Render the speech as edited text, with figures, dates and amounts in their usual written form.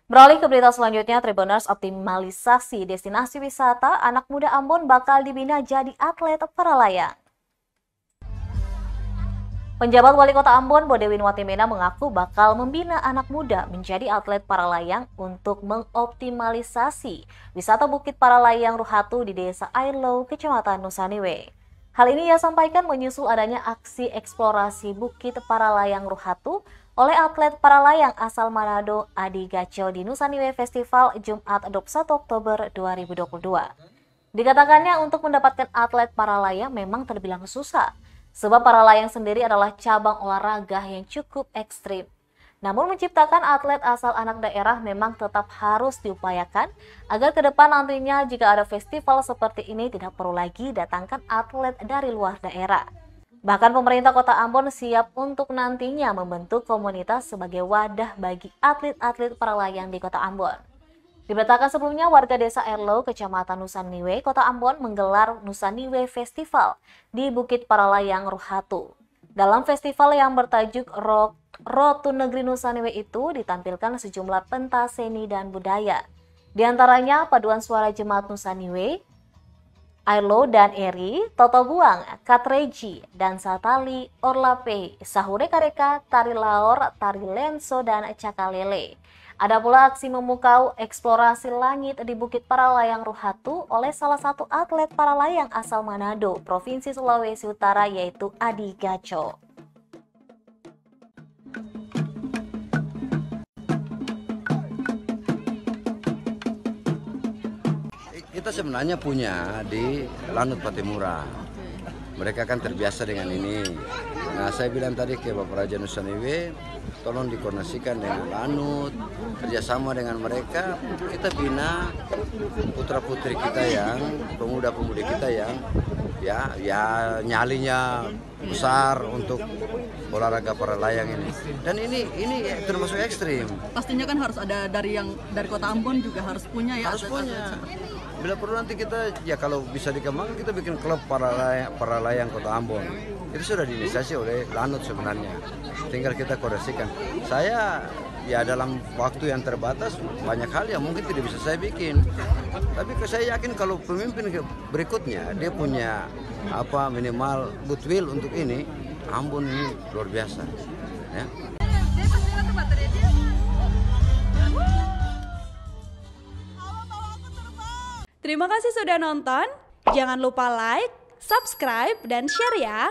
Beralih ke berita selanjutnya, Tribuners optimalisasi destinasi wisata, anak muda Ambon bakal dibina jadi atlet para layang. Penjabat Wali Kota Ambon, Bodewin Watimena mengaku bakal membina anak muda menjadi atlet para layang untuk mengoptimalisasi wisata Bukit Para Layang Ruhatu di Desa Airlow, Kecamatan Nusaniwe. Hal ini ia sampaikan menyusul adanya aksi eksplorasi Bukit Para Layang Ruhatu oleh atlet para layang asal Manado Adi Gacho di Nusaniwe Festival Jumat 21 Oktober 2022. Dikatakannya untuk mendapatkan atlet para layang memang terbilang susah, sebab para layang sendiri adalah cabang olahraga yang cukup ekstrim. Namun menciptakan atlet asal anak daerah memang tetap harus diupayakan agar ke depan nantinya jika ada festival seperti ini tidak perlu lagi datangkan atlet dari luar daerah. Bahkan pemerintah Kota Ambon siap untuk nantinya membentuk komunitas sebagai wadah bagi atlet-atlet para layang di Kota Ambon. Diberitakan sebelumnya, warga Desa Airlow, Kecamatan Nusaniwe, Kota Ambon menggelar Nusaniwe Festival di Bukit Para Layang Ruhatu. Dalam festival yang bertajuk Road to Negeri Nusaniwe itu ditampilkan sejumlah pentas seni dan budaya. Di antaranya paduan suara Jemaat Nusaniwe, Airlow dan Eri, Toto Buang, Katreji, Dansa Tali, Orlape, Sahure Kareka, Tari Laor, Tari Lenso, dan Cakalele. Ada pula aksi memukau eksplorasi langit di Bukit Para Layang Ruhatu oleh salah satu atlet para layang asal Manado, Provinsi Sulawesi Utara, yaitu Adi Gacho. Kita sebenarnya punya di Lanut Patimura. Mereka kan terbiasa dengan ini. Nah, saya bilang tadi ke Bapak Raja Nusaniwe, tolong dikoordinasikan dengan Lanut, kerjasama dengan mereka, kita bina putra-putri kita yang, pemuda-pemudi kita yang ya nyalinya besar untuk olahraga para layang ini. Dan ini termasuk ekstrim. Pastinya kan harus ada dari Kota Ambon juga harus punya ya. Harus punya. Bila perlu nanti kita, ya kalau bisa dikembangkan, kita bikin klub para layang Kota Ambon. Itu sudah diinisiasi oleh Lanut sebenarnya. Tinggal kita koreksikan. Saya ya dalam waktu yang terbatas banyak hal yang mungkin tidak bisa saya bikin. Tapi saya yakin kalau pemimpin berikutnya dia punya minimal goodwill untuk ini, Ambon ini luar biasa. Ya. Terima kasih sudah nonton. Jangan lupa like, subscribe, dan share ya.